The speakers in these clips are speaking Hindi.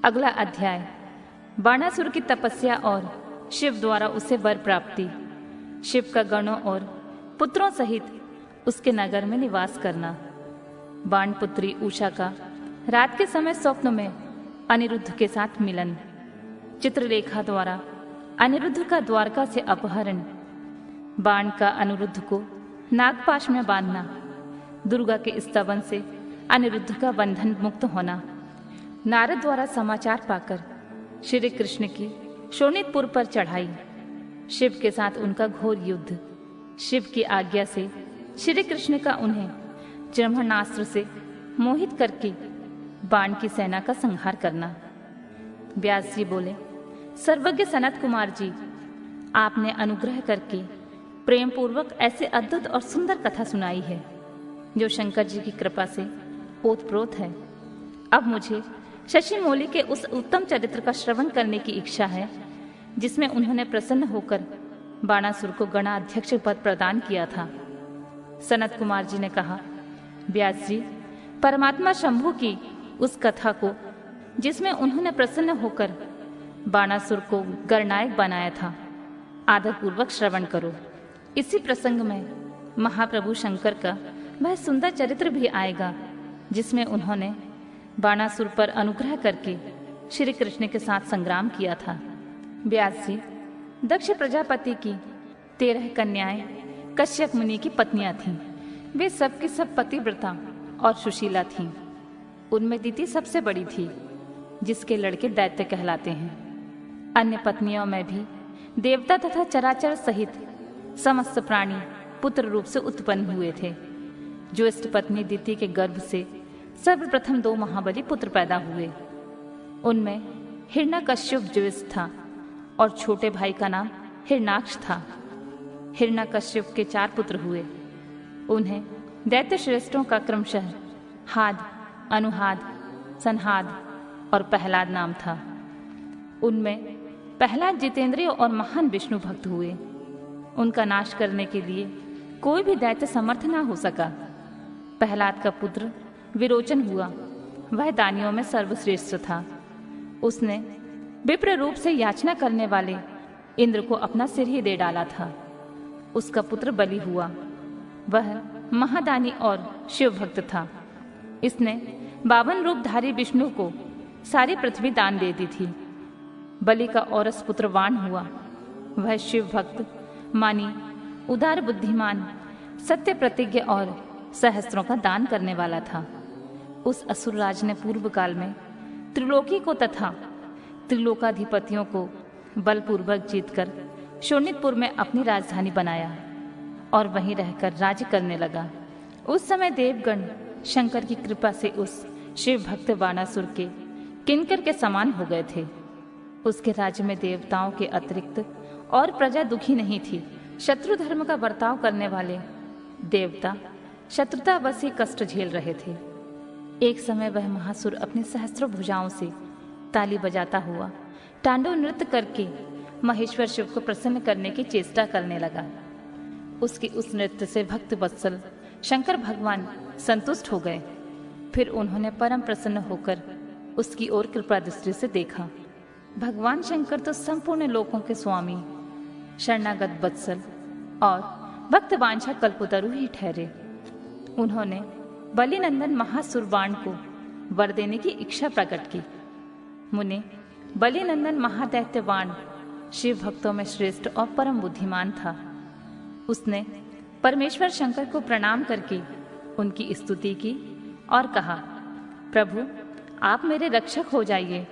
अगला अध्याय, बाणासुर की तपस्या और शिव द्वारा उसे वर प्राप्ति। शिव का गणों और पुत्रों सहित उसके नगर में निवास करना। बाण पुत्री उषा का रात के समय स्वप्न में अनिरुद्ध के साथ मिलन। चित्रलेखा द्वारा अनिरुद्ध का द्वारका से अपहरण। बाण का अनिरुद्ध को नागपाश में बांधना। दुर्गा के स्तवन से अनिरुद्ध का बंधन मुक्त होना। नारद द्वारा समाचार पाकर श्री कृष्ण की शोणितपुर पर चढ़ाई। शिव के साथ उनका घोर युद्ध। शिव की आज्ञा से श्री कृष्ण का उन्हें ब्रह्मास्त्र से मोहित करके बाण की सेना का संहार करना। व्यास जी बोले, सर्वज्ञ सनत कुमार जी, आपने अनुग्रह करके प्रेम पूर्वक ऐसे अद्भुत और सुंदर कथा सुनाई है जो शंकर जी की कृपा से ओतप्रोत है। अब मुझे शशि मौली के उस उत्तम चरित्र का श्रवण करने की इच्छा है जिसमें उन्होंने प्रसन्न होकर बाणासुर को गणाध्यक्ष पद प्रदान किया था। सनत कुमार जी ने कहा, व्यास जी, परमात्मा शंभु की उस कथा को जिसमें उन्होंने प्रसन्न होकर बाणासुर को गणनायक बनाया था, आदरपूर्वक श्रवण करो। इसी प्रसंग में महाप्रभु शंकर का वह सुंदर चरित्र भी आएगा जिसमें उन्होंने बाणासुर पर अनुग्रह करके श्री कृष्ण के साथ संग्राम किया था। व्यास जी, दक्ष प्रजापति की 13 कन्याएं कश्यप मुनि की पत्नियां थीं। वे सबकी सब पतिव्रता और सुशीला थीं। उनमें दीति सबसे बड़ी थी, जिसके लड़के दैत्य कहलाते हैं। अन्य पत्नियों में भी देवता तथा चराचर सहित समस्त प्राणी पुत्र रूप से उत्पन्न हुए थे। ज्येष्ठ पत्नी दीति के गर्भ से सर्वप्रथम 2 महाबली पुत्र पैदा हुए। उनमें हिरण्यकश्यप ज्येष्ठ था और छोटे भाई का नाम हिरणाक्ष था। हिरण्यकश्यप के 4 पुत्र हुए। उन्हें दैत्य श्रेष्ठों का क्रमशः हाद, अनुहाद, संहाद और प्रहलाद नाम था। उनमें प्रहलाद जितेंद्रिय और महान विष्णु भक्त हुए। उनका नाश करने के लिए कोई भी दैत्य समर्थ ना हो सका। प्रहलाद का पुत्र विरोचन हुआ। वह दानियों में सर्वश्रेष्ठ था। उसने विप्र रूप से याचना करने वाले इंद्र को अपना सिर ही दे डाला था। उसका पुत्र बलि हुआ। वह महादानी और शिव भक्त था। इसने 52 रूपधारी विष्णु को सारी पृथ्वी दान दे दी थी। बलि का औरस पुत्र वाण हुआ। वह शिव भक्त, मानी, उदार बुद्धिमान, सत्य प्रतिज्ञ और सहस्त्रों का दान करने वाला था। उस असुरराज ने पूर्व काल में त्रिलोकी को तथा त्रिलोकाधिपतियों को बलपूर्वक जीतकर शोणितपुर में अपनी राजधानी बनाया और वहीं रहकर राज्य करने लगा। उस समय देवगण शंकर की कृपा से उस शिव भक्त बाणासुर के किंकर के समान हो गए थे। उसके राज्य में देवताओं के अतिरिक्त और प्रजा दुखी नहीं थी। शत्रु धर्म का बर्ताव करने वाले देवता शत्रुतावश ही कष्ट झेल रहे थे। एक समय वह महासुर अपनी सहस्त्रों भुजाओं से ताली बजाता हुआ तांडव नृत्य करके महेश्वर शिव को प्रसन्न करने की चेष्टा करने लगा। उसकी उस नृत्य से भक्त वत्सल शंकर भगवान संतुष्ट हो गए। फिर उन्होंने परम प्रसन्न होकर उसकी ओर कृपा दृष्टि से देखा। भगवान शंकर तो संपूर्ण लोकों के स्वामी, शरणागत वत्सल और भक्त वांछा कल्पतरु ही ठहरे। उन्होंने बलिनंदन महासुर बाण को वर देने की इच्छा प्रकट की। मुने, बलिनंदन महादैत्य बाण शिव भक्तों में श्रेष्ठ और परम बुद्धिमान था। उसने परमेश्वर शंकर को प्रणाम करके उनकी स्तुति की और कहा, प्रभु, आप मेरे रक्षक हो जाइए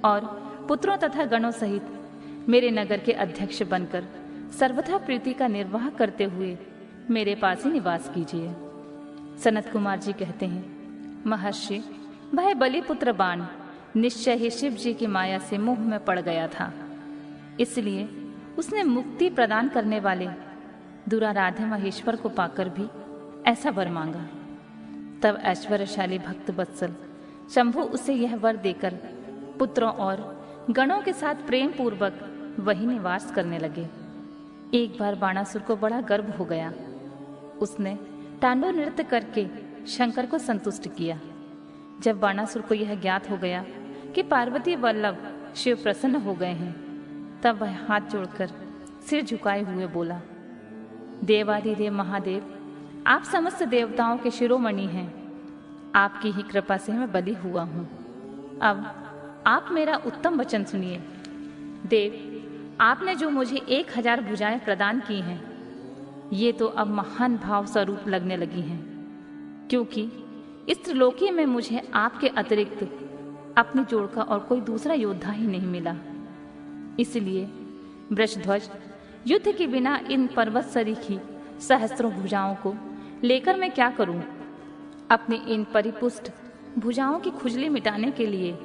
और पुत्रों तथा गणों सहित मेरे नगर के अध्यक्ष बनकर सर्वथा प्रीति का निर्वाह करते हुए मेरे पास ही निवास कीजिए। सनत कुमार जी कहते हैं, महर्षि, वह बलिपुत्र बाण निश्चय ही शिव जी की माया से मोह में पड़ गया था। इसलिए उसने मुक्ति प्रदान करने वाले दुराराध्य महेश्वर को पाकर भी ऐसा वर मांगा। तब ऐश्वर्यशाली भक्त वत्सल शंभु उसे यह वर देकर पुत्रों और गणों के साथ प्रेम पूर्वक वही निवास करने लगे। एक बार बाणासुर को बड़ा गर्व हो गया। उसने तांडव नृत्य करके शंकर को संतुष्ट किया। जब बाणासुर को यह ज्ञात हो गया कि पार्वती वल्लभ शिव प्रसन्न हो गए हैं। तब वह हाथ जोड़कर सिर झुकाए हुए बोला, देवाधिदेव महादेव, आप समस्त देवताओं के शिरोमणि हैं। आपकी ही कृपा से मैं बलि हुआ हूँ। अब आप मेरा उत्तम वचन सुनिए। देव, आपने जो मुझे 1000 भुजाएं प्रदान की हैं, ये तो अब महान भाव स्वरूप लगने लगी हैं, क्योंकि इस त्रिलोकी में मुझे आपके अतिरिक्त अपनी जोड़ का और कोई दूसरा योद्धा ही नहीं मिला। इसलिए वृषध्वज, युद्ध के बिना इन पर्वत सरीखी सहस्त्रों भुजाओं को लेकर मैं क्या करूं? अपनी इन परिपुष्ट भुजाओं की खुजली मिटाने के लिए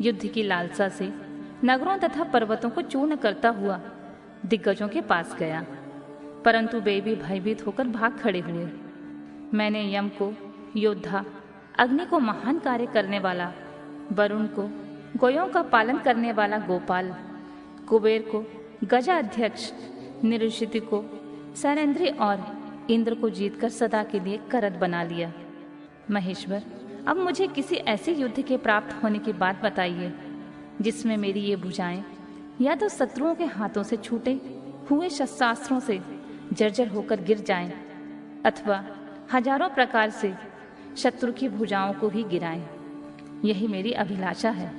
युद्ध की लालसा से नगरों तथा पर्वतों को चूर्ण करता हुआ दिग्गजों के पास गया, परंतु वे भी भयभीत होकर भाग खड़े हुए। मैंने यम को योद्धा, अग्नि को महान कार्य करने वाला, वरुण को गोयों का पालन करने वाला गोपाल, कुबेर को गजाध्यक्ष, निरुषिति को सैनेन्द्री और इंद्र को जीतकर सदा के लिए करत बना लिया। महेश्वर, अब मुझे किसी ऐसे युद्ध के प्राप्त होने की बात बताइए जिसमें मेरी ये भुजाएं या तो शत्रुओं के हाथों से छूटे हुए शस्त्रास्त्रों से जर्जर होकर गिर जाएं, अथवा हजारों प्रकार से शत्रु की भुजाओं को ही गिराएं। यही मेरी अभिलाषा है,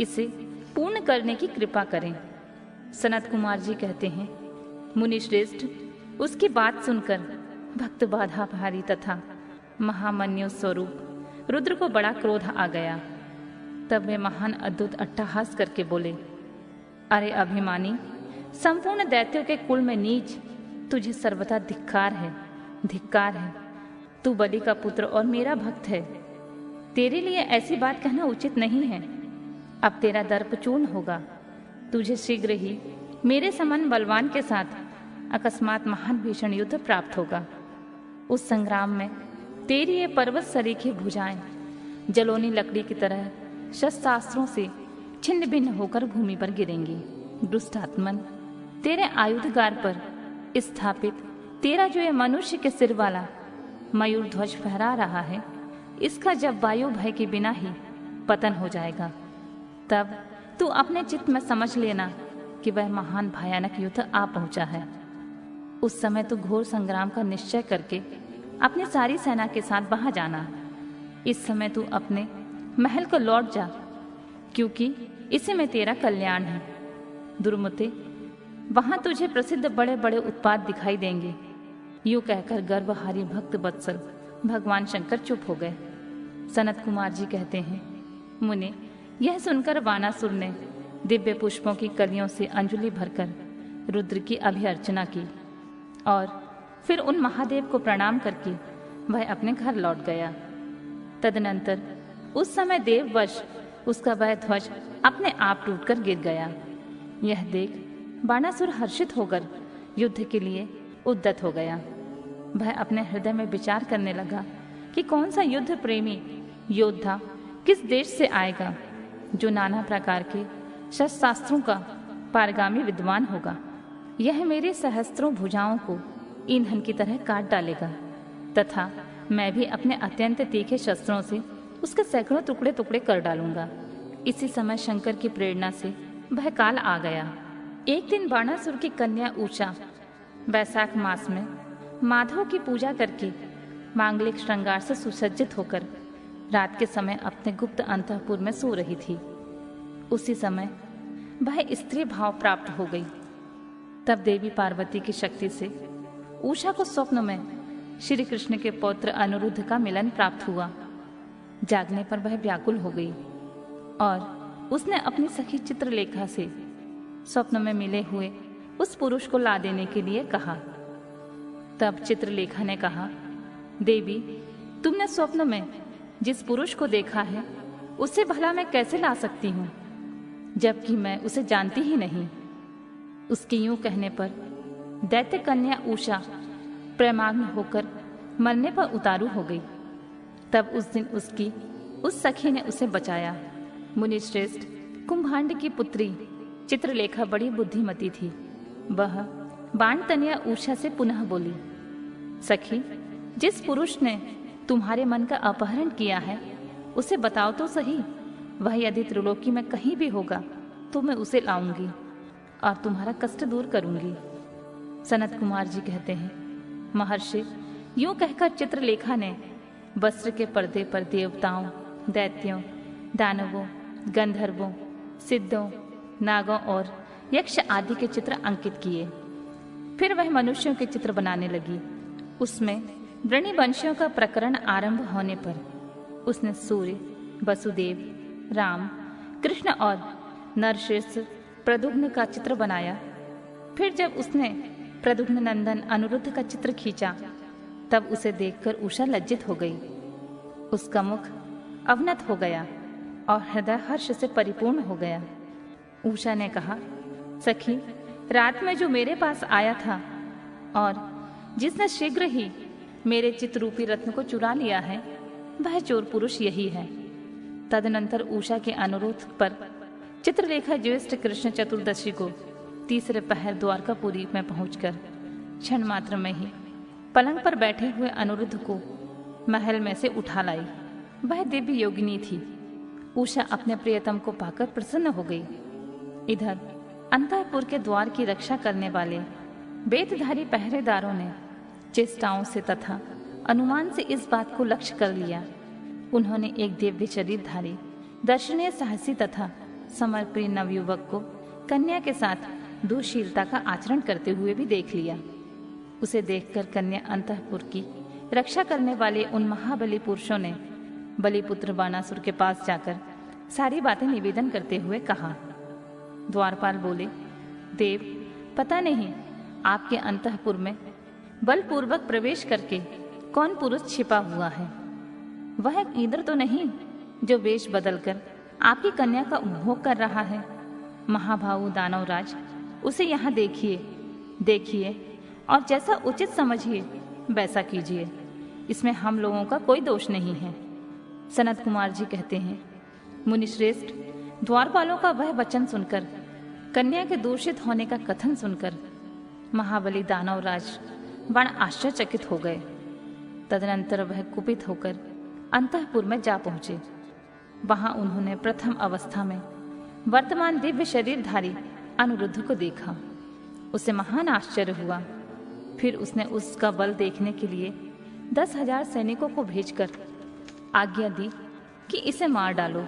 इसे पूर्ण करने की कृपा करें। सनत कुमार जी कहते हैं, मुनि श्रेष्ठ, उसकी बात सुनकर भक्त बाधा भारी तथा महामन्यु स्वरूप रुद्र को बड़ा क्रोध आ गया। तब वे महान अद्भुत अट्टहास करके बोले, अरे अभिमानी, संपूर्ण दैत्यों के कुल में नीच, तुझे सर्वथा धिक्कार है, धिक्कार है। तू बलि का पुत्र और मेरा भक्त है। तेरे लिए ऐसी बात कहना उचित नहीं है। अब तेरा दर्प चूर्ण होगा। तुझे शीघ्र ही मेरे समान बलवान के साथ अकस्मात महान भीषण युद्ध प्राप्त होगा। उस संग्राम में तेरी ये पर्वत सरीखी भुजाएं जलोनी लकड़ी की तरह शस्त्रास्त्रों से छिन्न भिन्न होकर भूमि पर गिरेंगी। दुष्टात्मन, तेरे आयुधगार पर स्थापित तेरा जो ये मनुष्य के सिर वाला मयूर ध्वज फहरा रहा है, इसका जब वायु भय के बिना ही पतन हो जाएगा, तब तू अपने चित्त में समझ लेना कि वह महान भयानक युद्ध आ पहुंचा है। उस समय तू घोर संग्राम का निश्चय करके अपनी सारी सेना के साथ वहां जाना। इस समय तू अपने महल को लौट जा, क्योंकि इसी में तेरा कल्याण है। दुर्मते, वहां तुझे प्रसिद्ध बड़े बड़े उत्पात दिखाई देंगे। यूं कहकर गर्भहारी भक्त वत्सल भगवान शंकर चुप हो गए। सनत कुमार जी कहते हैं, मुने, यह सुनकर वानासुर ने दिव्य पुष्पों की कलियों से अंजलि भरकर रुद्र की अभिअर्चना की और फिर उन महादेव को प्रणाम करके वह अपने घर लौट गया। तदनंतर उस समय देववश उसका वह ध्वज अपने आप टूटकर गिर गया। यह देख बाणासुर हर्षित होकर युद्ध के लिए उद्यत हो गया। वह अपने हृदय में विचार करने लगा कि कौन सा युद्ध प्रेमी योद्धा किस देश से आएगा जो नाना प्रकार के शस्त्रास्त्रों का पारगामी विद्वान होगा। यह मेरे सहस्त्रों भुजाओं को ईंधन की तरह काट डालेगा तथा मैं भी अपने अत्यंत तीखे शस्त्रों से उसके सैकड़ों टुकड़े टुकड़े कर डालूंगा। इसी समय शंकर की प्रेरणा से वह काल आ गया। एक दिन बाणासुर की कन्या ऊषा वैशाख मास में माधव की पूजा करके मांगलिक श्रृंगार से सुसज्जित होकर रात के समय अपने गुप्त अंतःपुर में सो रही थी। उसी समय वह स्त्री भाव प्राप्त हो गई। तब देवी पार्वती की शक्ति से उषा को स्वप्न में श्री कृष्ण के पौत्र अनिरुद्ध का मिलन प्राप्त हुआ। जागने पर वह व्याकुल हो गई और उसने अपनी सखी चित्रलेखा से स्वप्न में मिले हुए उस पुरुष को ला देने के लिए कहा। तब चित्रलेखा ने कहा, देवी, तुमने स्वप्न में जिस पुरुष को देखा है उसे भला मैं कैसे ला सकती हूँ, जबकि मैं उसे जानती ही नहीं। उसके यूं कहने पर दैत्य कन्या उषा प्रेमाग्न होकर मरने पर उतारू हो गई। तब उस दिन उसकी उस सखी ने उसे बचाया। मुनि श्रेष्ठ, कुंभांड की पुत्री चित्रलेखा बड़ी बुद्धिमती थी। वह बाण तनया उषा से पुनः बोली, सखी, जिस पुरुष ने तुम्हारे मन का अपहरण किया है उसे बताओ तो सही, वह यदि त्रिलोकी में कहीं भी होगा तो मैं उसे लाऊंगी और तुम्हारा कष्ट दूर करूंगी। सनत कुमार जी कहते हैं, महर्षि, यूं कहकर चित्रलेखा ने वस्त्र के पर्दे पर देवताओं, दैत्यों, दानवों, गंधर्वों, सिद्धों, नागों और यक्ष आदि के चित्र अंकित किए। फिर वह मनुष्यों के चित्र बनाने लगी। उसमें वृणिवंशियों का प्रकरण आरंभ होने पर उसने सूर्य, वसुदेव, राम, कृष्ण और नरश्रेष्ठ प्रद्युम्न का चित्र बनाया। फिर जब उसने प्रद्युम्न नंदन अनिरुद्ध का चित्र खींचा तब उसे देखकर उषा लज्जित हो गई। उसका मुख अवनत हो गया और हृदय हर्ष से परिपूर्ण हो गया। उषा ने कहा, सखी, रात में जो मेरे पास आया था और जिसने शीघ्र ही मेरे चित्ररूपी रत्न को चुरा लिया है, वह चोर पुरुष यही है। तदनंतर उषा के अनुरोध पर चित्रलेखा ज्येष्ठ कृष्ण चतुर्दशी को तीसरे पहर द्वारकापुरी में पहुंचकर क्षण मात्र में ही पलंग पर बैठे हुए अनिरुद्ध को महल में से उठा लाई। वह दिव्य योगिनी थी। उषा अपने प्रियतम को पाकर प्रसन्न हो गई। इधर अंतःपुर के द्वार की रक्षा करने वाले बेतधारी पहरेदारों ने चेष्टाओं से तथा अनुमान से इस बात को लक्ष्य कर लिया। उन्होंने एक दिव्य शरीरधारी, दर्शनीय, साहसी तथा समर्प्रिय नवयुवक को कन्या के साथ दुशीलता का आचरण करते हुए भी देख लिया। उसे देखकर कन्या अंतःपुर की रक्षा करने वाले उन महाबली पुरुषों ने बलिपुत्र बाणासुर के पास जाकर सारी बातें निवेदन करते हुए कहा। द्वारपाल बोले, देव, पता नहीं आपके अंतःपुर में बलपूर्वक प्रवेश करके कौन पुरुष छिपा हुआ है। वह इंद्र तो नहीं जो वेश बदलकर आपकी कन्या का उपभोग कर रहा है। महाभाऊ दानवराज, उसे यहाँ देखिए और जैसा उचित समझिए वैसा कीजिए। इसमें हम लोगों का कोई दोष नहीं है। सनत कुमार जी कहते हैं, मुनिश्रेष्ठ, द्वारपालों का वह वचन सुनकर, कन्या के दूषित होने का कथन सुनकर महाबली दानवराज बड़ा आश्चर्यचकित हो गए। तदनंतर वह कुपित होकर अंतःपुर में जा पहुंचे। वहां उन्होंने प्रथम अवस्था में वर्तमान दिव्य शरीरधारी अनिरुद्ध को देखा। उसे महान आश्चर्य हुआ। फिर उसने उसका बल देखने के लिए 10,000 सैनिकों को भेजकर आज्ञा दी कि इसे मार डालो।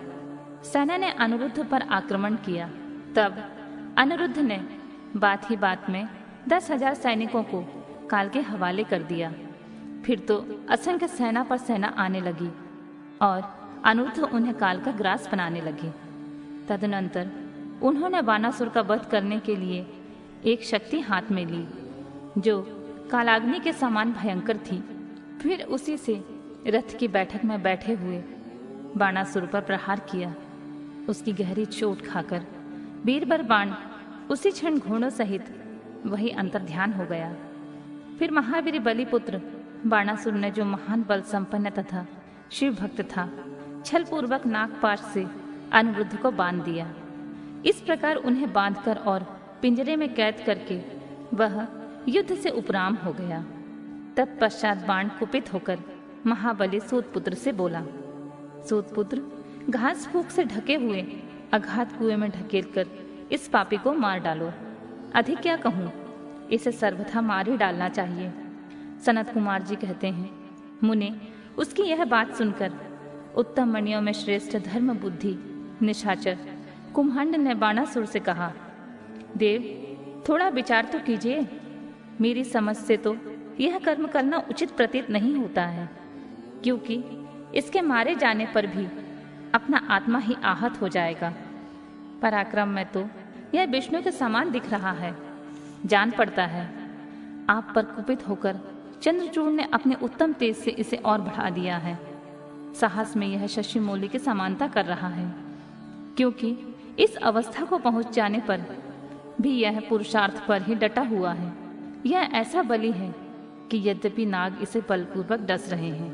सेना ने अनिरुद्ध पर आक्रमण किया। तब अनिरुद्ध ने बात ही बात में 10,000 सैनिकों को काल के हवाले कर दिया। फिर तो असंख्य सेना पर सेना आने लगी और अनिरुद्ध उन्हें काल का ग्रास बनाने लगे। तदनंतर उन्होंने बाणासुर का वध करने के लिए एक शक्ति हाथ में ली जो कालाग्नि के समान भयंकर थी। फिर उसी से रथ की बैठक में बैठे हुए बाणासुर पर प्रहार किया। उसकी गहरी चोट खाकर बीरबर बाण उसी क्षण घोड़ों सहित वही अंतर्ध्यान हो गया। फिर महावीर बलिपुत्र बाणासुर ने, जो महान बल संपन्न तथा शिव भक्त था, छलपूर्वक नागपाश से अनिरुद्ध को बांध दिया। इस प्रकार उन्हें बांधकर और पिंजरे में कैद करके वह युद्ध से उपराम हो गया। तत्पश्चात बाण कुपित होकर महाबली सूतपुत्र से बोला, सूतपुत्र, घास फूक से ढके हुए अगाध कुएं में ढकेलकर इस पापी को मार डालो। अधिक क्या कहूँ, इसे सर्वथा मार ही डालना चाहिए। सनत कुमार जी कहते हैं, मुने, उसकी यह बात सुनकर उत्तम मणियों में श्रेष्ठ धर्म बुद्धि निशाचर कुम्हांड ने बाणासुर से कहा, देव, थोड़ा विचार तो कीजिए। मेरी समझ से तो यह कर्म करना उचित प्रतीत नहीं होता है, क्योंकि इसके मारे जाने पर भी अपना आत्मा ही आहत हो जाएगा। पराक्रम में तो यह विष्णु के समान दिख रहा है। जान पड़ता है आप पर कुपित होकर चंद्रचूड़ ने अपने उत्तम तेज से इसे और बढ़ा दिया है। साहस में यह शशि मौली की समानता कर रहा है, क्योंकि इस अवस्था को पहुंच जाने पर भी यह पुरुषार्थ पर ही डटा हुआ है। यह ऐसा बली है कि यद्यपि नाग इसे बलपूर्वक डस रहे हैं,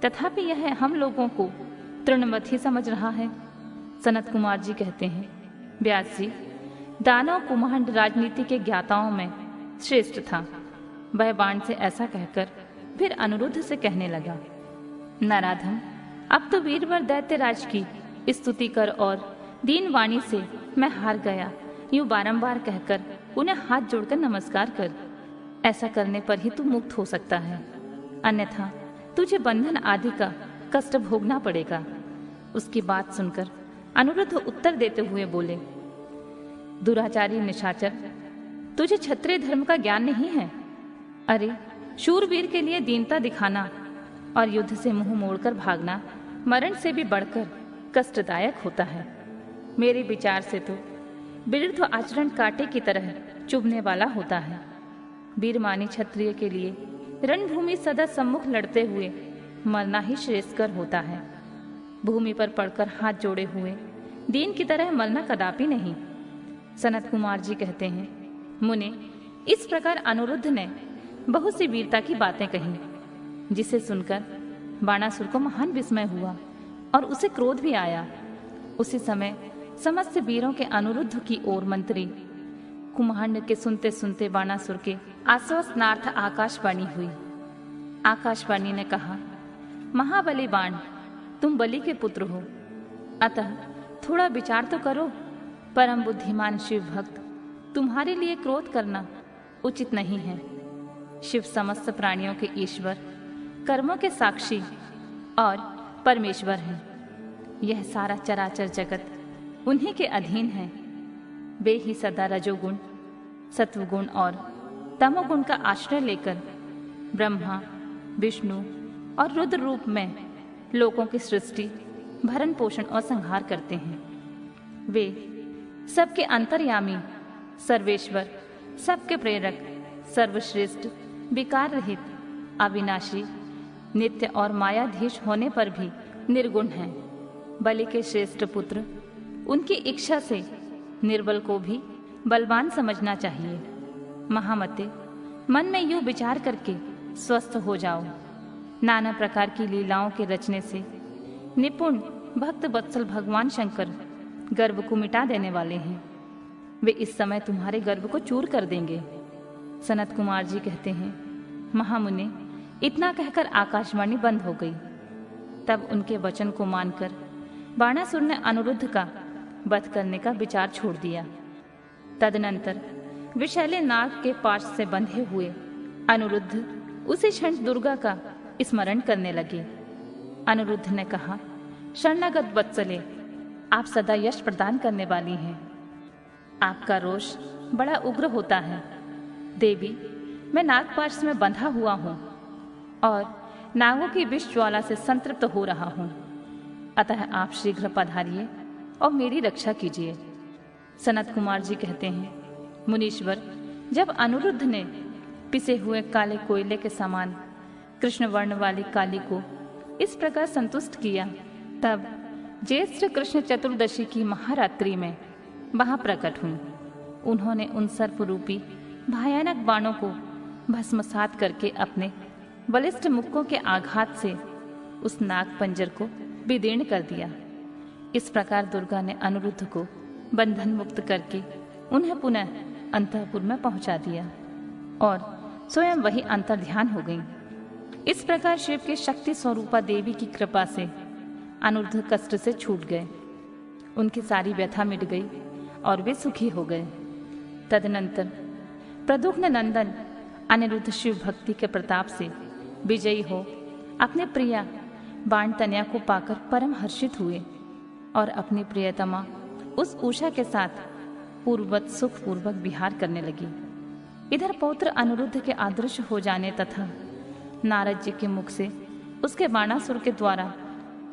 तथापि यह हम लोगों को तृणवत ही समझ रहा है। सनत कुमार जी कहते हैं, व्यास जी, दानव कुम्हांड राजनीति के ज्ञाताओं में श्रेष्ठ था। वह बाण से ऐसा कहकर फिर अनिरुद्ध से कहने लगा, नराधम, अब तो वीरवर दैत्यराज की स्तुति कर और दीन वाणी से मैं हार गया यूं बारंबार कहकर उन्हें हाथ जोड़कर नमस्कार कर। ऐसा करने पर ही तू मुक्त हो सकता है, अन्यथा तुझे बंधन आदि का कष्ट भोगना पड़ेगा। उसकी बात सुनकर अनिरुद्ध उत्तर देते हुए बोले, दुराचारी निशाचर, तुझे क्षत्रिय धर्म का ज्ञान नहीं है। अरे, शूरवीर के लिए दीनता दिखाना और युद्ध से मुंह मोड़कर भागना मरण से भी बढ़कर कष्टदायक होता है। मेरे विचार से तो विरुद्ध आचरण कांटे की तरह चुभने वाला होता है। वीरमानी क्षत्रिय के लिए रणभूमि सदा सम्मुख लड़ते हुए मरना ही श्रेयस्कर होता है। भूमि पर पड़कर हाथ जोड़े हुए दीन की तरह मरना कदापि नहीं। सनत कुमार जी कहते हैं, मुने, इस प्रकार अनिरुद्ध ने बहुत सी वीरता की बातें कही, जिसे सुनकर बाणासुर को महान विस्मय हुआ और उसे क्रोध भी आया। उसी समय समस्त वीरों के अनिरुद्ध की ओर मंत्री कुम्हांड के सुनते सुनते बाणासुर के आश्वासनार्थ आकाशवाणी हुई। आकाशवाणी ने कहा, महाबली बाण, तुम बलि के पुत्र हो, अतः थोड़ा विचार तो करो। परम बुद्धिमान शिव भक्त, तुम्हारे लिए क्रोध करना उचित नहीं है। शिव समस्त प्राणियों के ईश्वर, कर्मों के साक्षी और परमेश्वर हैं। यह सारा चराचर जगत उन्हीं के अधीन है। वे ही सदा रजोगुण, सत्वगुण और तमोगुण का आश्रय लेकर ब्रह्मा, विष्णु और रुद्र रूप में लोगों की सृष्टि, भरण पोषण और संहार करते हैं। वे सबके अंतर्यामी, सर्वेश्वर, सबके प्रेरक, सर्वश्रेष्ठ, विकार रहित, अविनाशी, नित्य और मायाधीश होने पर भी निर्गुण हैं। बलि के श्रेष्ठ पुत्र, उनकी इच्छा से निर्बल को भी बलवान समझना चाहिए। महामते, मन में यूं विचार करके स्वस्थ हो जाओ। नाना प्रकार की लीलाओं के रचने से निपुण भक्त वत्सल भगवान शंकर गर्व को मिटा देने वाले हैं। वे इस समय तुम्हारे गर्व को चूर कर देंगे। सनत कुमार जी कहते हैं, महामुने, इतना कहकर आकाशवाणी बंद हो गई। तब उनके वचन को मानकर बाणासुर ने अनिरुद्ध का वध करने का विचार छोड़ दिया। तदनंतर विषैले नाग के पाश से बंधे हुए अनिरुद्ध उसी क्षण दुर्गा का स्मरण करने लगे। अनिरुद्ध ने कहा, शरणागत वत्सले, आप सदा यश प्रदान करने वाली हैं। आपका रोष बड़ा उग्र होता है। देवी, मैं नागपाश में बंधा हुआ हूँ और नागों की विष ज्वाला से संतृप्त हो रहा हूँ, अतः आप शीघ्र पधारिए और मेरी रक्षा कीजिए। सनत कुमार जी कहते हैं, मुनीश्वर, जब अनिरुद्ध ने पिसे हुए काले कोयले के समान कृष्ण वर्ण वाली काली को इस प्रकार संतुष्ट किया, तब ज्येष्ठ कृष्ण चतुर्दशी की महारात्रि में वहां प्रकट हुई। उन्होंने उन सर्परूपी भयानक बाणों को भस्मसात करके अपने बलिष्ठ मुक्कों के आघात से उस नाग पंजर को विदीर्ण कर दिया। इस प्रकार दुर्गा ने अनिरुद्ध को बंधन मुक्त करके उन्हें पुनः अंतःपुर में पहुंचा दिया और स्वयं वही अंतर्ध्यान हो गई। इस प्रकार शिव के शक्ति स्वरूपा देवी की कृपा से अनिरुद्ध कष्ट से छूट गए। उनकी सारी व्यथा मिट गई और वे सुखी हो गए। तदनंतर प्रद्युम्न नंदन अनिरुद्ध शिव भक्ति के प्रताप से विजयी हो अपने प्रिया बाणतन्या को पाकर परम हर्षित हुए और अपनी प्रियतमा उस उषा के साथ पूर्ववत सुखपूर्वक विहार करने लगी। इधर पौत्र अनिरुद्ध के अदृश्य हो जाने तथा नारद जी के मुख से उसके बाणासुर के द्वारा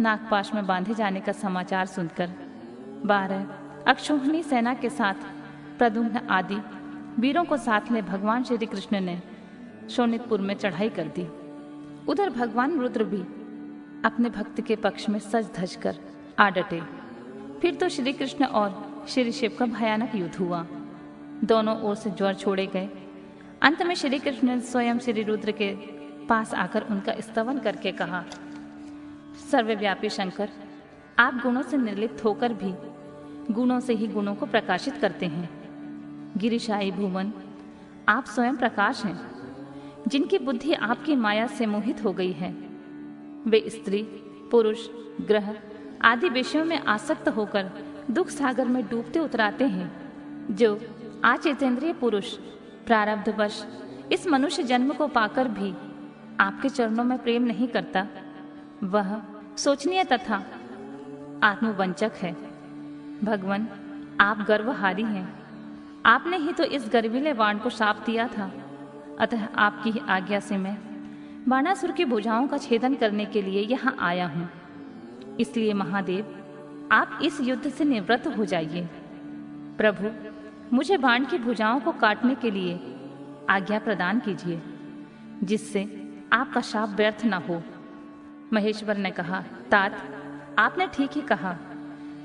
नागपाश में बांधे जाने का समाचार सुनकर 12 अक्षौहिणी सेना के साथ प्रद्युम्न आदि वीरों को साथ ले भगवान श्री कृष्ण ने शोणितपुर में चढ़ाई कर दी। उधर भगवान रुद्र भी अपने भक्त के पक्ष में सज धज कर आ डटे। फिर तो श्री कृष्ण और श्री शिव का भयानक युद्ध हुआ। दोनों ओर से ज्वर छोड़े गए। अंत में श्री कृष्ण ने स्वयं श्री रुद्र के पास आकर उनका स्तवन करके कहा, सर्वव्यापी शंकर, आप गुणों से निर्लिप्त होकर भी गुणों से ही गुणों को प्रकाशित करते हैं। गिरिशाई भुवन, आप स्वयं प्रकाश हैं। जिनकी बुद्धि आपकी माया से मोहित हो गई है, वे स्त्री, पुरुष, ग्रह आदि विषयों में आसक्त होकर दुख सागर में डूबते उतराते हैं। जो अचेतेंद्रिय पुरुष प्रारब्धवश इस मनुष्य जन्म को पाकर भी आपके चरणों में प्रेम नहीं करता, वह शोचनीय तथा आत्मवंचक है। भगवान, आप गर्वहारी हैं। आपने ही तो इस गर्वीले बाण को शाप दिया था, अतः आपकी ही आज्ञा से मैं बाणासुर की भुजाओं का छेदन करने के लिए यहाँ आया हूँ। इसलिए महादेव, आप इस युद्ध से निवृत्त हो जाइए। प्रभु, मुझे बाण की भुजाओं को काटने के लिए आज्ञा प्रदान कीजिए, जिससे आपका शाप व्यर्थ न हो। महेश्वर ने कहा, तात, आपने ठीक ही कहा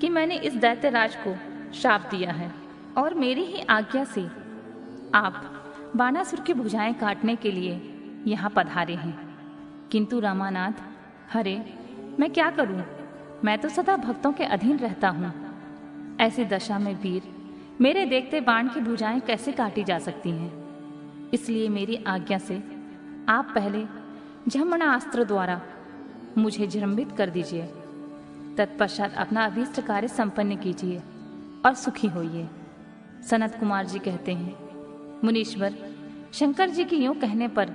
कि मैंने इस दैत्यराज को शाप दिया है और मेरी ही आज्ञा से आप बाणासुर की भुजाएं काटने के लिए यहाँ पधारे हैं। किंतु रामानाथ, हरे, मैं क्या करूं? मैं तो सदा भक्तों के अधीन रहता हूँ। ऐसी दशा में वीर, मेरे देखते बाण की भुजाएं कैसे काटी जा सकती हैं? इसलिए मेरी आज्ञा से आप पहले झमणास्त्र द्वारा मुझे जृंभित कर दीजिए, तत्पश्चात अपना अभीष्ट कार्य संपन्न कीजिए और सुखी होइए। सनत कुमार जी कहते हैं, मुनीश्वर, शंकर जी के यूं कहने पर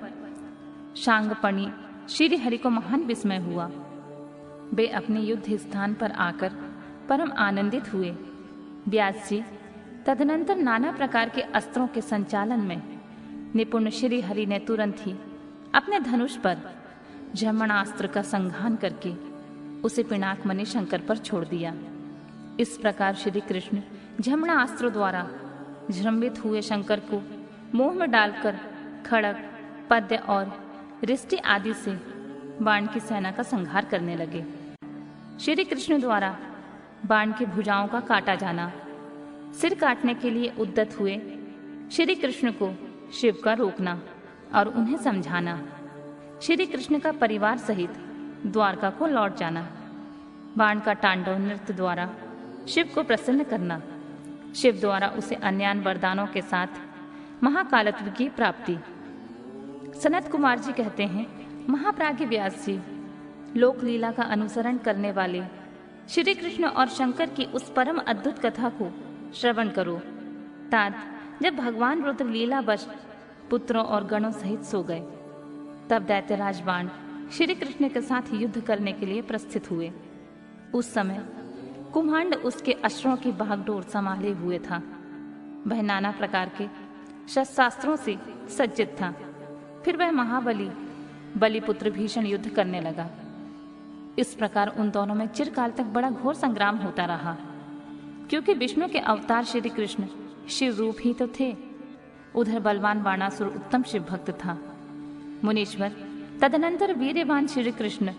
शांगपणी श्री हरि को महान विस्मय हुआ। वे अपने युद्ध स्थान पर आकर परम आनंदित हुए। व्यास जी तदनंतर नाना प्रकार के अस्त्रों के संचालन में निपुण श्री हरि ने तुरंत ही अपने धनुष पर झमणास्त्र का संघान करके उसे पिनाक मणि शंकर पर छोड़ दिया। इस प्रकार श्री कृष्ण झमणास्त्र द्वारा जृंभित हुए शंकर को मोह में डालकर खड़ग, पद्य और रिष्टि आदि से बाण की सेना का संहार करने लगे। श्री कृष्ण द्वारा बाण की भुजाओं का काटा जाना, सिर काटने के लिए उद्यत हुए श्री कृष्ण को शिव का रोकना और उन्हें समझाना, श्री कृष्ण का परिवार सहित द्वारका को लौट जाना, बाण का तांडव नृत्य द्वारा शिव को प्रसन्न करना, शिव द्वारा उसे अन्यान वरदानों के साथ महाकालत्व की प्राप्ति। सनत कुमार जी कहते हैं, महाप्राज्ञ व्यास जी, लोक लीला का अनुसरण करने वाले श्री कृष्ण और शंकर की उस परम अद्भुत कथा को श्रवण करो। तात, जब भगवान रुद्र लीलावश पुत्रों और गणों सहित सो गए, तब दैत्यराज बाण श्री कृष्ण के साथ युद्ध करने के लिए प्रस्थित हुए। उस समय कुम्हांड उसके अश्रों की बागडोर संभाले हुए था। वह नाना प्रकार के शस्त्रास्त्रों से सज्जित था। फिर वह महाबली बलिपुत्र भीषण युद्ध करने लगा। इस प्रकार उन दोनों में चिरकाल तक बड़ा घोर संग्राम होता रहा, क्योंकि विष्णु के अवतार श्री कृष्ण शिव रूप ही तो थे। उधर बलवान बाणासुर उत्तम शिव भक्त था। मुनीश्वर, तदनंतर वीर्यवान श्री कृष्ण,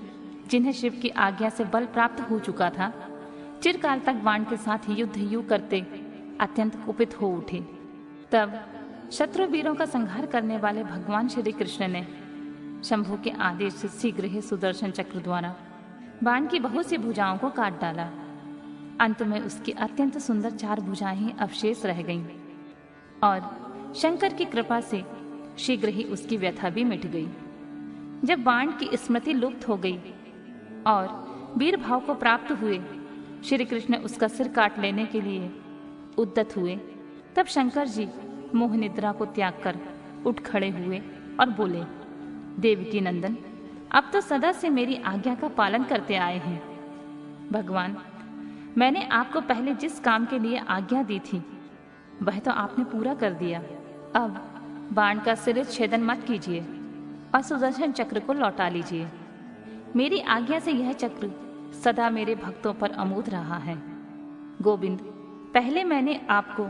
जिन्हें शिव की आज्ञा से बल प्राप्त हो चुका था, चिरकाल तक बाण के साथ युद्ध यू करते अत्यंत कुपित हो उठे। तब शत्रु वीरों का संहार करने वाले भगवान श्री कृष्ण ने शंभु के आदेश से शीघ्र ही सुदर्शन चक्र द्वारा बाण की बहुत सी भुजाओं को काट डाला। अंत में उसकी अत्यंत सुंदर 4 भुजाएं ही अवशेष रह गईं और शंकर की कृपा से शीघ्र ही उसकी व्यथा भी मिट गई। जब बाण की स्मृति लुप्त हो गई और वीर भाव को प्राप्त हुए श्री कृष्ण उसका सिर काट लेने के लिए उद्यत हुए, तब शंकर जी मोह निद्रा को त्याग कर उठ खड़े हुए और बोले, देवकी नंदन, अब तो सदा से मेरी आज्ञा का पालन करते आए हैं। भगवान, मैंने आपको पहले जिस काम के लिए आज्ञा दी थी वह तो आपने पूरा कर दिया। अब बाण का सिर छेदन मत कीजिए और सुदर्शन चक्र को लौटा लीजिए। मेरी आज्ञा से यह चक्र सदा मेरे भक्तों पर अमोद रहा है। गोविंद, पहले मैंने आपको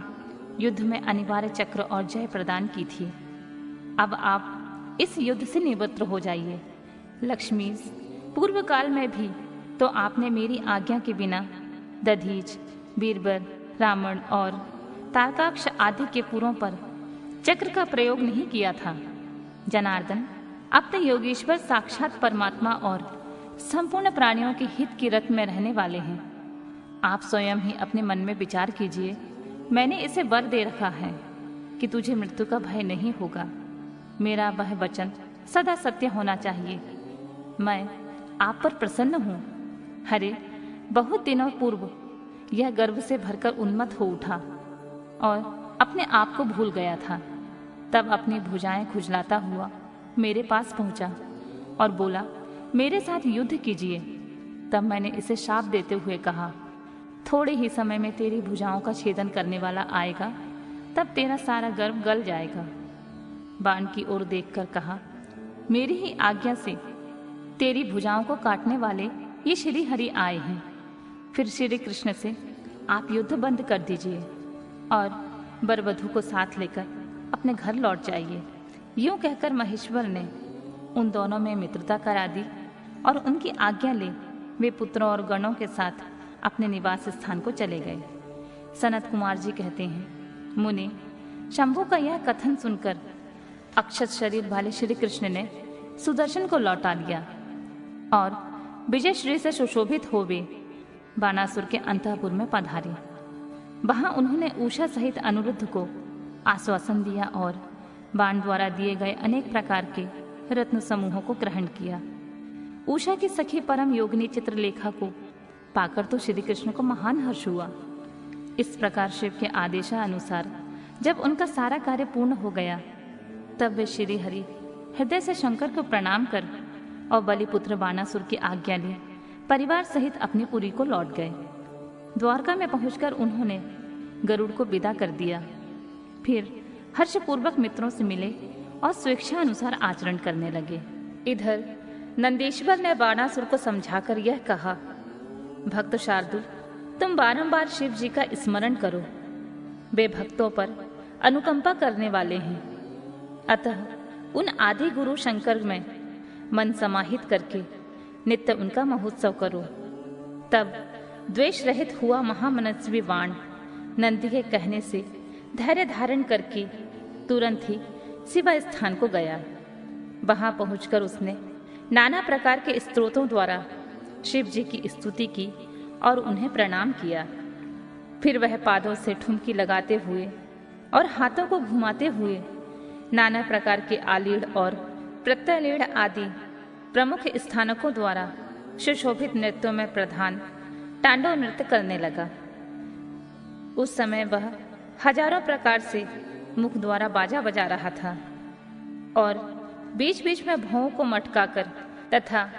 युद्ध में अनिवार्य चक्र और जय प्रदान की थी। अब आप इस युद्ध से निवृत्त हो जाइए। लक्ष्मी, पूर्व काल में भी तो आपने मेरी आज्ञा के बिना दधीच, बीरबल, रावण और तारकाक्ष आदि के पुरों पर चक्र का प्रयोग नहीं किया था। जनार्दन, अपने योगेश्वर साक्षात परमात्मा और संपूर्ण प्राणियों के हित की रत में रहने वाले हैं। आप स्वयं ही अपने मन में विचार कीजिए। मैंने इसे वर दे रखा है कि तुझे मृत्यु का भय नहीं होगा। मेरा वह वचन सदा सत्य होना चाहिए। मैं आप पर प्रसन्न हूँ। हरे, बहुत दिनों पूर्व यह गर्व से भरकर उन्मत्त हो उठा और अपने आप को भूल गया था। तब अपनी भुजाएं खुजलाता हुआ मेरे पास पहुंचा और बोला, मेरे साथ युद्ध कीजिए। तब मैंने इसे शाप देते हुए कहा, थोड़े ही समय में तेरी भुजाओं का छेदन करने वाला आएगा, तब तेरा सारा गर्व गल जाएगा। बाण की ओर देखकर कहा, मेरी ही आज्ञा से तेरी भुजाओं को काटने वाले ये श्री हरि आए हैं। फिर श्री कृष्ण से आप युद्ध बंद कर दीजिए और वर-वधू को साथ लेकर अपने घर लौट जाइए। यूं कहकर महेश्वर ने उन दोनों में मित्रता करा दी और उनकी आज्ञा ले वे पुत्रों और गणों के साथ अपने निवास स्थान को चले गए। सनत कुमार जी कहते हैं, मुनि, शंभु का यह कथन सुनकर अक्षत शरीर वाले श्री कृष्ण ने सुदर्शन को लौटा लिया और विजय श्री से सुशोभित हो वे बाणासुर के अंतःपुर में पधारे। वहां उन्होंने उषा सहित अनिरुद्ध को आश्वासन दिया और बाण द्वारा दिए गए अनेक प्रकार के रत्न समूहों को ग्रहण किया। उषा की सखी परम योगिनी चित्रलेखा को पाकर तो श्री कृष्ण को महान हर्ष हुआ। इस प्रकार शिव के आदेशानुसार जब उनका सारा कार्य पूर्ण हो गया, तब वे श्री हरि हृदय से शंकर को प्रणाम कर और बलिपुत्र बाणासुर की आज्ञा ले परिवार सहित अपनी पुरी को लौट गए। द्वारका में पहुंचकर उन्होंने गरुड़ को विदा कर दिया। फिर हर्षपूर्वक मित्रों से मिले और स्वेच्छा अनुसार आचरण करने लगे। इधर नंदीश्वर ने बाणासुर को समझाकर यह कहा, भक्त शार्दुल, तुम बारंबार शिव जी का स्मरण करो। वे भक्तों पर अनुकंपा करने वाले हैं। अतः उन आदि गुरु शंकर में मन समाहित करके नित्य उनका महोत्सव करो। तब द्वेष रहित हुआ महामनस्वी बाण नंदी के कहने से धैर्य धारण करके तुरंत ही शिवा स्थान को गया। वहां पहुंचकर उसने नाना प्रकार के स्तोत्रों द्वारा शिव जी की स्तुति की और उन्हें प्रणाम किया। फिर वह पादों से ठुमकी लगाते हुए और हाथों को घुमाते हुए नाना प्रकार के आलीढ़ और प्रत्यलीढ़ आदि प्रमुख स्थानकों द्वारा सुशोभित नृत्यों में प्रधान तांडव नृत्य करने लगा। उस समय वह हजारों प्रकार से मुख द्वारा बाजा बजा रहा था और बीच बीच में भौं को मटकाकर तथा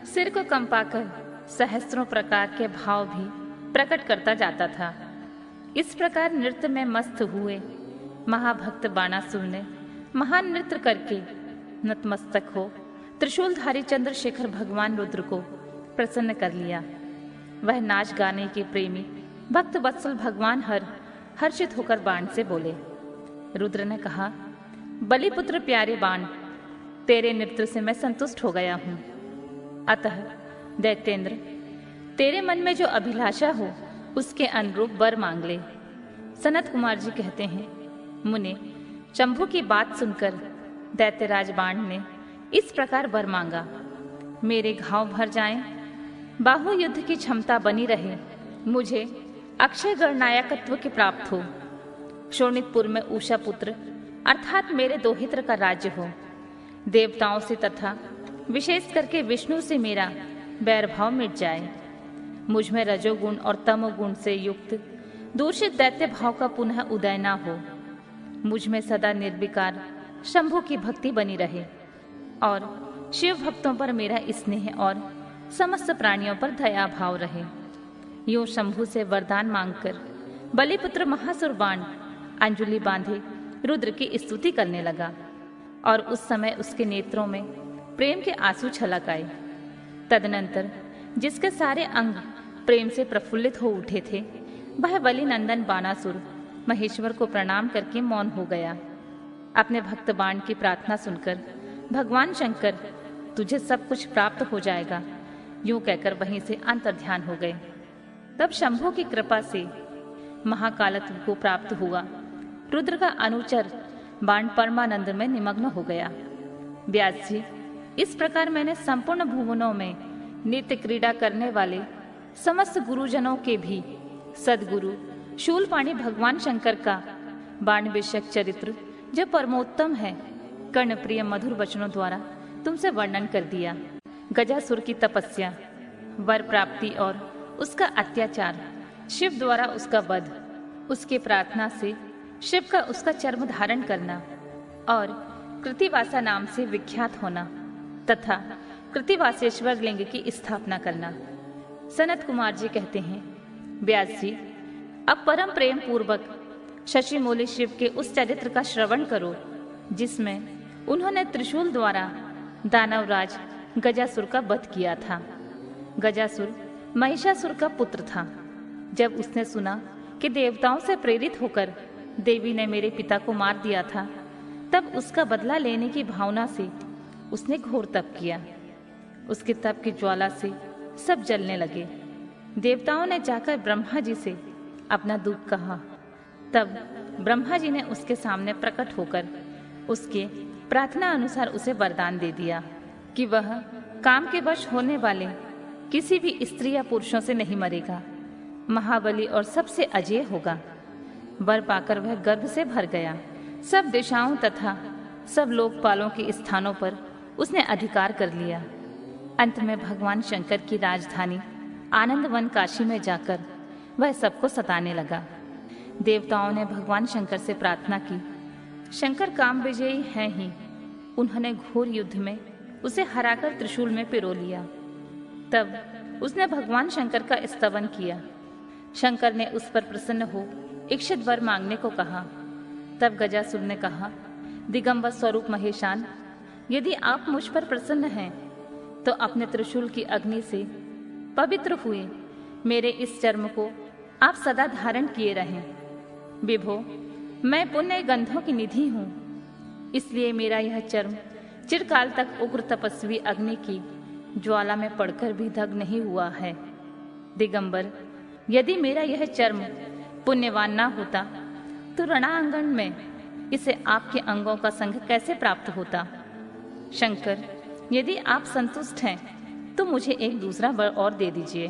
सिर को कंपाकर सहस्त्रों प्रकार के भाव भी प्रकट करता जाता था। इस प्रकार नृत्य में मस्त हुए महाभक्त बाणासुर ने महान नृत्य करके नतमस्तक हो त्रिशूलधारी चंद्रशेखर भगवान रुद्र को प्रसन्न कर लिया। वह नाच गाने के प्रेमी भक्त वत्सल भगवान हर्षित होकर बाण से बोले। रुद्र ने कहा, बलिपुत्र प्यारे बाण, तेरे नृत्य से मैं संतुष्ट हो गया हूं। अतः दैत्येंद्र, तेरे मन में जो अभिलाषा हो उसके अनुरूप वर मांग ले। सनत कुमार जी कहते हैं, मुने, शंभु की बात सुनकर दैत्यराज बाण ने इस प्रकार वर मांगा, मेरे घाव भर जाएं, बाहु युद्ध की क्षमता बनी रहे, मुझे अक्षय गणनायकत्व की प्राप्त हो, शोणितपुर में उषा पुत्र अर्थात मेरे दोहित्र का राज्य हो, देवताओं से तथा विशेष करके विष्णु से मेरा वैरभाव मिट जाए, मुझ में रजोगुण और तमोगुण से युक्त दूषित दैत्य भाव का पुनः उदय न हो, मुझ में सदा निर्विकार शंभु की भक्ति बनी रहे और शिव भक्तों पर मेरा स्नेह और समस्त प्राणियों पर दया भाव रहे। यूं शंभु से वरदान मांगकर बलिपुत्र महासुर बाण अंजुलि बांधे रुद्र की स्तुति करने लगा और उस समय उसके नेत्रों में प्रेम के आंसू छलक आए। तदनंतर जिसके सारे अंग प्रेम से प्रफुल्लित हो उठे थे, वह बलि नंदन बाणासुर महेश्वर को प्रणाम करके मौन हो गया। अपने भक्त बाण की प्रार्थना सुनकर भगवान शंकर, तुझे सब कुछ प्राप्त हो जाएगा, यूं कहकर वहीं से अंतर्ध्यान हो गए। तब शंभु की कृपा से महाकालत्व को प्राप्त हुआ। रुद्र का अनुचर बाण परमानंद में निमग्न हो गया। व्यास जी, इस प्रकार मैंने संपूर्ण भुवनों में नित्य क्रीड़ा करने वाले समस्त गुरुजनों के भी सदगुरु शूलपाणी भगवान शंकर का बाण विषयक चरित्र जो परमोत्तम है, कर्णप्रिय मधुर वचनों द्वारा तुमसे वर्णन कर दिया। गजासुर की तपस्या, वर प्राप्ति और उसका अत्याचार, शिव द्वारा उसका वध, उसके प्रार्थना से शिव का उसका चर्म धारण करना और कृतिवासा नाम से विख्यात होना तथा कृतिवासेश्वर लिंग की स्थापना करना। सनत कुमार जी कहते हैं, व्यास जी, अब परम प्रेम पूर्वक शशि मौली शिव के उस चरित्र का श्रवण करो जिसमें उन्होंने त्रिशूल द्वारा दानवराज गजासुर का वध किया था। गजासुर महिषासुर का पुत्र था। जब उसने सुना कि देवताओं से प्रेरित होकर देवी ने मेरे पिता को मार दिया था, तब उसका बदला लेने की भावना से उसने घोर तप किया। उसके तप की ज्वाला से सब जलने लगे। देवताओं ने जाकर ब्रह्मा जी से अपना दुख कहा। तब ब्रह्मा जी ने उसके सामने प्रकट होकर उसके प्रार्थना अनुसार उसे वरदान दे दिया कि वह काम के वश होने वाले किसी भी स्त्री या पुरुषों से नहीं मरेगा, महाबली और सबसे अजेय होगा। वर पाकर वह गर्भ से भर गया। सब दिशाओं तथा सब लोकपालों के स्थानों पर उसने अधिकार कर लिया। अंत में भगवान शंकर की राजधानी आनंदवन काशी में जाकर वह सबको सताने लगा। देवताओं ने भगवान शंकर से प्रार्थना की। शंकर काम विजयी हैं ही। उन्होंने घोर युद्ध में उसे हराकर त्रिशूल में पिरो लिया। तब उसने भगवान शंकर का स्तवन किया। शंकर ने उस पर प्रसन्न हो इच्छित वर मांगने को कहा। तब गजासुर ने कहा, दिगंबर स्वरूप महेशान, यदि आप मुझ पर प्रसन्न हैं तो अपने त्रिशूल की अग्नि से पवित्र हुए मेरे इस चर्म को आप सदा धारण किए रहें। विभो, मैं पुण्य गंधों की निधि हूँ, इसलिए मेरा यह चर्म चिरकाल तक उग्र तपस्वी अग्नि की ज्वाला में पड़कर भी दग्ध नहीं हुआ है। दिगंबर, यदि मेरा यह चर्म पुण्यवान ना होता तो रणांगण में इसे आपके अंगों का संग कैसे प्राप्त होता। शंकर, यदि आप संतुष्ट हैं तो मुझे एक दूसरा वर और दे दीजिए।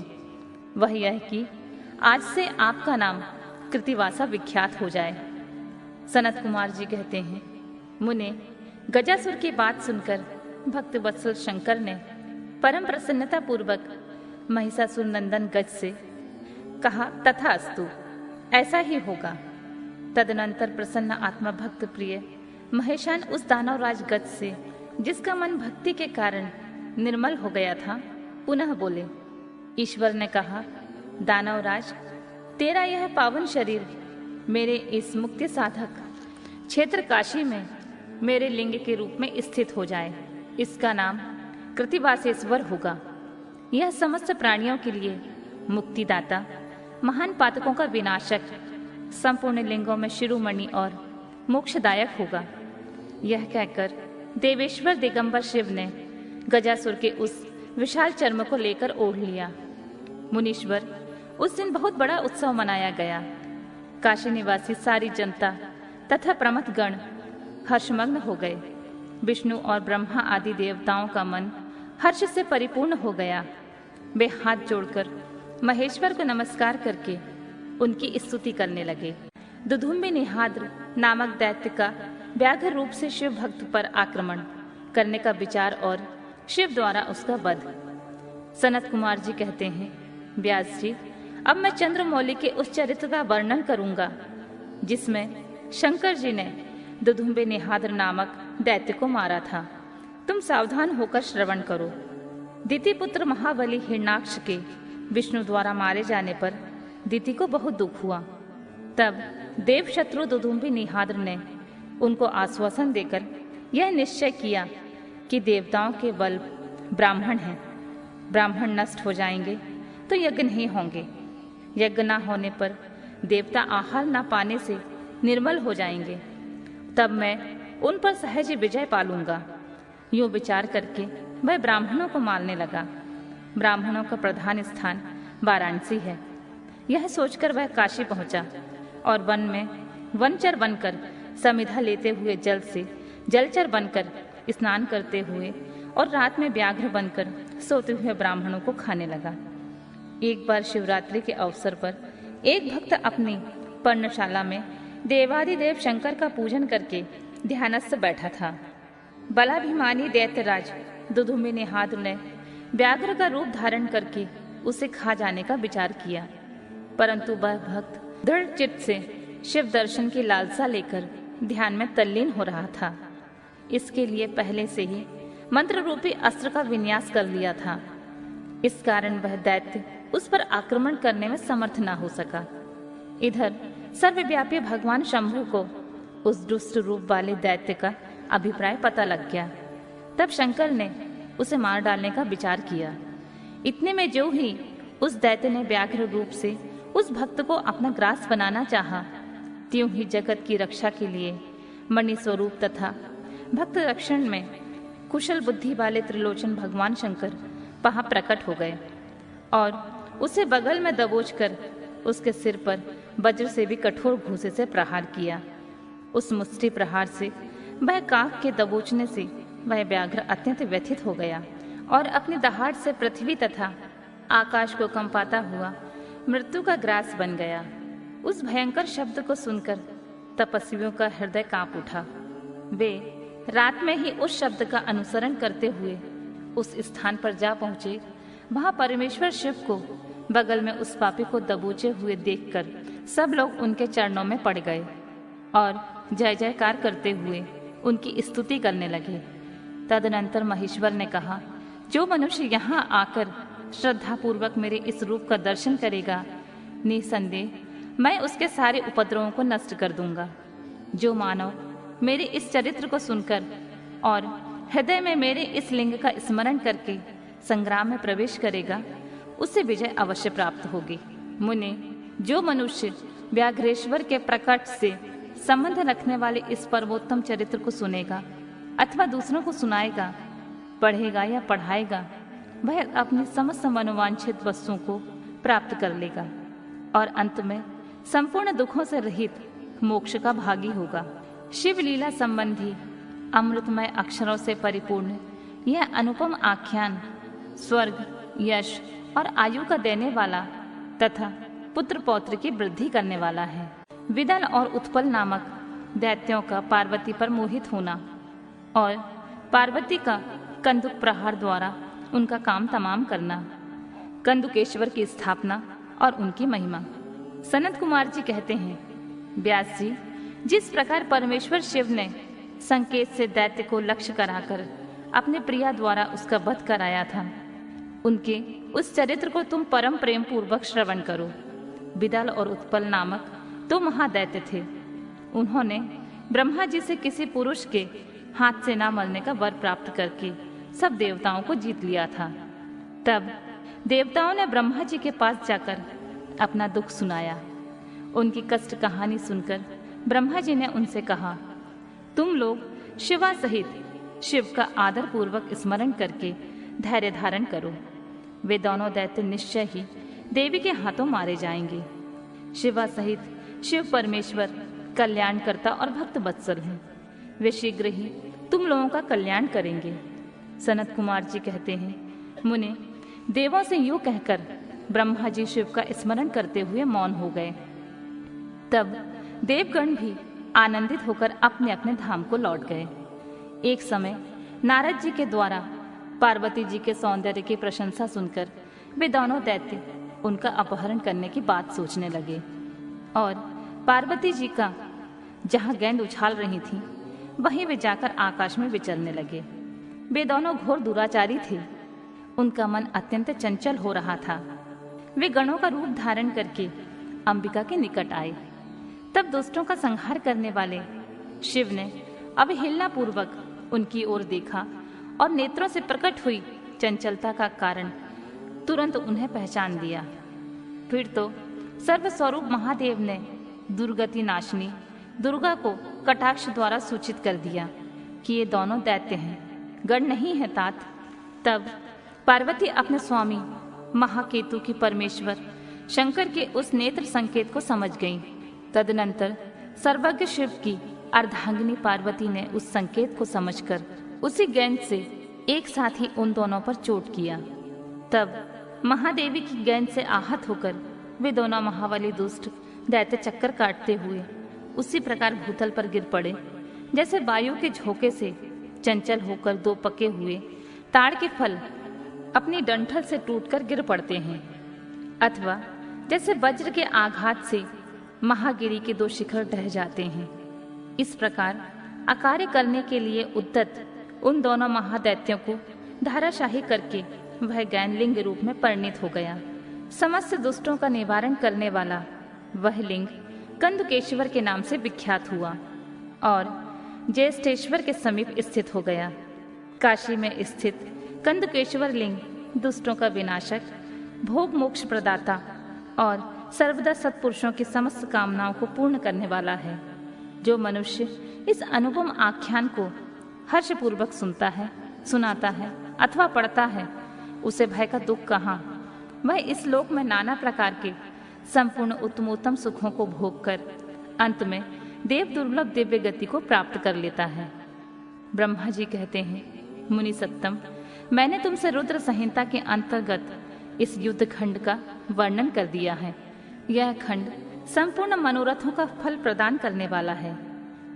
वह यह कि आज से आपका नाम कृतिवासा विख्यात हो जाए। सनत कुमार जी कहते हैं, मुने, गजासुर की बात सुनकर भक्त वत्सल शंकर ने परम प्रसन्नता पूर्वक महिषासुर नंदन गज से कहा, तथास्तु, ऐसा ही होगा। तदनंतर प्रसन्न आत्मा भक्त प्रिय महेशान उस दानवराज गज से, जिसका मन भक्ति के कारण निर्मल हो गया था, पुनः बोले। ईश्वर ने कहा, दानवराज, तेरा यह पावन शरीर मेरे इस मुक्ति साधक क्षेत्र काशी में मेरे लिंग के रूप में स्थित हो जाए। इसका नाम कृतिवासेश्वर होगा। यह समस्त प्राणियों के लिए मुक्तिदाता, महान पातकों का विनाशक, संपूर्ण लिंगों में शिरोमणि और मोक्षदायक होगा। यह कहकर देवेश्वर दिगंबर शिव ने गजासुर के उस विशाल चर्म को लेकर ओढ़ लिया। मुनीश्वर, उस दिन बहुत बड़ा उत्सव मनाया गया। काशी निवासी सारी जनता तथा प्रमथ गण हर्षमग्न हो गए। विष्णु और ब्रह्मा आदि देवताओं का मन हर्ष से परिपूर्ण हो गया। वे हाथ जोड़कर महेश्वर को नमस्कार करके उनकी स्तुति करने लगे। दुधुम्बी निहाद्र नामक दैत्य का व्याघ्र रूप से शिव भक्त पर आक्रमण करने का विचार और शिव द्वारा उसका वध। सनत कुमार जी कहते हैं, व्यास जी, अब मैं चंद्रमौली के उस चरित्र का वर्णन करूंगा जिसमें शंकर जी ने दुधुम्बे निहाद्र नामक दैत्य को मारा था। तुम सावधान होकर श्रवण करो। दिति पुत्र महाबली हिरणाक्ष के विष्णु द्वारा मारे जाने पर दिति को बहुत दुख हुआ। तब देव शत्रु दुधुम्बी निहाद्र ने उनको आश्वासन देकर यह निश्चय किया कि देवताओं के बल ब्राह्मण हैं। ब्राह्मण नष्ट हो जाएंगे तो यज्ञ नहीं होंगे। यज्ञ न होने पर देवता आहार न पाने से निर्मल हो जाएंगे। तब मैं उन पर सहज विजय पालूंगा। यूं विचार करके वह ब्राह्मणों को मारने लगा। ब्राह्मणों का प्रधान स्थान वाराणसी है। यह सोचकर वह काशी पहुंचा और वन में वनचर बनकर समिधा लेते हुए जल से जलचर बनकर स्नान करते हुए और रात में व्याघ्र बनकर सोते हुए ब्राह्मणों को खाने लगा। एक बार शिवरात्रि के अवसर पर एक भक्त अपनी पर्णशाला में देवादिदेव शंकर का पूजन करके ध्यानस्थ बैठा था। बलाभिमानी दैत्यराज दुधुम्बी निहाद्र ने व्याघ्र का रूप धारण करके उसे खा जाने का विचार किया, परंतु वह भक्त दृढ़ चित्त से शिव दर्शन की लालसा लेकर ध्यान में तल्लीन हो रहा था। इसके लिए पहले से ही मंत्र रूपी अस्त्र का विन्यास कर लिया था। इस कारण वह दैत्य उस पर आक्रमण करने में समर्थ न हो सका। इधर सर्वव्यापी भगवान शंभु को उस दुष्ट रूप वाले दैत्य का अभिप्राय पता लग गया। तब शंकर ने उसे मार डालने का विचार किया। इतने में जो ही उस दैत्य ने व्याघ्र रूप से उस भक्त को अपना ग्रास बनाना चाहा, त्यों ही जगत की रक्षा के लिए मणि स्वरूप तथा भक्त रक्षण में कुशल बुद्धि वाले त्रिलोचन भगवान शंकर वहां प्रकट हो गए और उसे बगल में दबोच कर उसके सिर पर वज्र से भी कठोर घूंसे से प्रहार किया। उस मुष्टि प्रहार से वह काक के दबोचने से वह व्याघ्र अत्यंत व्यथित हो गया और अपनी दहाड़ से पृथ्वी तथा आकाश को कंपाता हुआ मृत्यु का ग्रास बन गया। उस भयंकर शब्द को सुनकर तपस्वियों का हृदय कांप उठा। वे रात में ही उस शब्द का अनुसरण करते हुए उस स्थान पर जा पहुंचे। वहां परमेश्वर शिव को बगल में उस पापी को दबोचे हुए देखकर सब लोग उनके चरणों में पड़ गए और जय जयकार करते हुए उनकी स्तुति करने लगे। तदनंतर महेश्वर ने कहा, जो मनुष्य यहाँ आकर श्रद्धापूर्वक मेरे इस रूप का दर्शन करेगा, निसंदेह मैं उसके सारे उपद्रवों को नष्ट कर दूंगा। जो मानव मेरे इस चरित्र को सुनकर और हृदय में मेरे इस लिंग का स्मरण करके संग्राम में प्रवेश करेगा, उसे विजय अवश्य प्राप्त होगी। मुने, जो मनुष्य व्याघ्रेश्वर के प्रकट से संबंध रखने वाले इस पर्वोत्तम चरित्र को सुनेगा अथवा दूसरों को सुनाएगा, पढ़ेगा या पढ़ाएगा, वह अपनी समस्त मनोवांछित वस्तुओं को प्राप्त कर लेगा और अंत में संपूर्ण दुखों से रहित मोक्ष का भागी होगा। शिव लीला संबंधी अमृतमय अक्षरों से परिपूर्ण यह अनुपम आख्यान स्वर्ग, यश और आयु का देने वाला तथा पुत्र पौत्र की वृद्धि करने वाला है। विदल और उत्पल नामक दैत्यों का पार्वती पर मोहित होना और पार्वती का कंदुक प्रहार द्वारा उनका काम तमाम करना, कंदुकेश्वर की स्थापना और उनकी महिमा। सनत कुमार जी कहते हैं, व्यास जी, जिस प्रकार परमेश्वर शिव ने संकेत से दैत्य को लक्ष्य कराकर अपने प्रिया द्वारा उसका वध कराया था, उनके उस चरित्र को तुम परम प्रेम पूर्वक श्रवण करो। विदल और उत्पल नामक दो महादैत्य थे। उन्होंने ब्रह्मा जी से किसी पुरुष के हाथ से ना मरने का वर प्राप्त करके सब देवताओं को जीत लिया था। तब देवताओं ने ब्रह्मा जी के पास जाकर अपना दुख सुनाया। उनकी कष्ट कहानी सुनकर ब्रह्मा जी ने उनसे कहा, तुम लोग शिवा सहित शिव का आदर पूर्वक स्मरण करके धैर्य धारण करो। वे दोनों दैत्य निश्चय ही देवी के हाथों मारे जाएंगे। शिवा सहित शिव परमेश्वर कल्याणकर्ता और भक्त वत्सल हैं। वे शीघ्र ही तुम लोगों का कल्याण करेंगे। सनत कुमार जी कहते हैं, मुने, देवों से यूं कहकर ब्रह्मा जी शिव का स्मरण करते हुए मौन हो गए। तब देवगण भी आनंदित होकर अपने अपने धाम को लौट गए। एक समय नारद जी के द्वारा पार्वती जी के सौंदर्य की प्रशंसा सुनकर वे दोनों दैत्य उनका अपहरण करने की बात सोचने लगे और पार्वती जी का जहां गेंद उछाल रही थी वहीं वे जाकर आकाश में विचरने लगे। वे दोनों घोर दुराचारी थे। उनका मन अत्यंत चंचल हो रहा था। वे गणों का रूप धारण करके अंबिका के निकट आए। तब दुष्टों का संहार करने वाले शिव ने अवहेलना पूर्वक उनकी ओर देखा और नेत्रों से प्रकट हुई चंचलता का कारण तुरंत उन्हें पहचान लिया। फिर तो सर्वस्वरूप महादेव ने दुर्गति नाशिनी दुर्गा को कटाक्ष द्वारा सूचित कर दिया कि ये दोनों दैत्य हैं, गण नहीं है तात। तब पार्वती अपने स्वामी महाकेतु की परमेश्वर शंकर के उस नेत्र संकेत को समझ गई। तदनंतर सर्वज्ञ शिव की अर्धांगिनी पार्वती ने उस संकेत को समझकर उसी गेंद से एक साथ ही उन दोनों पर चोट किया। तब महादेवी की गेंद से आहत होकर वे दोनों महाबली दुष्ट दैत्य चक्कर काटते हुए उसी प्रकार भूतल पर गिर पड़े जैसे वायु के झोंके से चंचल होकर दो पके हुए ताड़ के फल अपनी डंठल से टूटकर गिर पड़ते हैं। अथवा जैसे वज्र के आघात से महागिरी के 2 शिखर ढह जाते हैं, इस प्रकार अकार्य करने के लिए उद्यत उन दोनों महादैत्यों को धाराशाही करके वह ज्ञानलिंग रूप में परिणित हो गया। समस्त दुष्टों का निवारण करने वाला वह लिंग कंदुकेश्वर के नाम से विख्यात हुआ और ज्येष्ठेश्वर के समीप स्थित हो गया। काशी में स्थित कंदुकेश्वर लिंग दुष्टों का विनाशक, भोग मोक्ष प्रदाता और सर्वदा सत्पुरुषों की समस्त कामनाओं को पूर्ण करने वाला है। जो मनुष्य इस अनुपम आख्यान को हर्षपूर्वक सुनता है, सुनाता है अथवा पढ़ता है, उसे भय का दुख कहाँ। वह इस लोक में नाना प्रकार के संपूर्ण उत्तमोत्तम सुखों को भोग कर अंत में देव दुर्लभ दिव्य गति को प्राप्त कर लेता है। ब्रह्मा जी कहते हैं, मुनि सत्तम, मैंने तुमसे रुद्र संहिता के अंतर्गत इस युद्ध खंड का वर्णन कर दिया है। यह खंड संपूर्ण मनोरथों का फल प्रदान करने वाला है।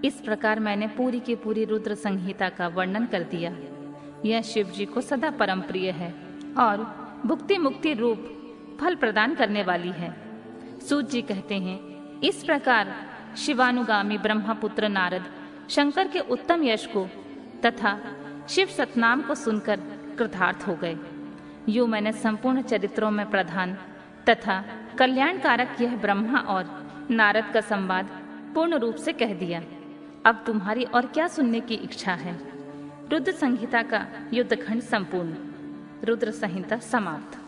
इस प्रकार मैंने पूरी की पूरी रुद्र संहिता का वर्णन कर दिया। यह शिव जी को सदा परम प्रिय है और भुक्ति मुक्ति रूप फल प्रदान करने वाली है। सूत जी कहते हैं, इस प्रकार शिवानुगामी ब्रह्मपुत्र नारद शंकर के उत्तम यश को तथा शिव सतनाम को सुनकर कृतार्थ हो गए। यूं मैंने संपूर्ण चरित्रों में प्रधान तथा कल्याणकारक यह ब्रह्मा और नारद का संवाद पूर्ण रूप से कह दिया। अब तुम्हारी और क्या सुनने की इच्छा है। रुद्र संहिता का युद्धखंड संपूर्ण। रुद्र संहिता समाप्त।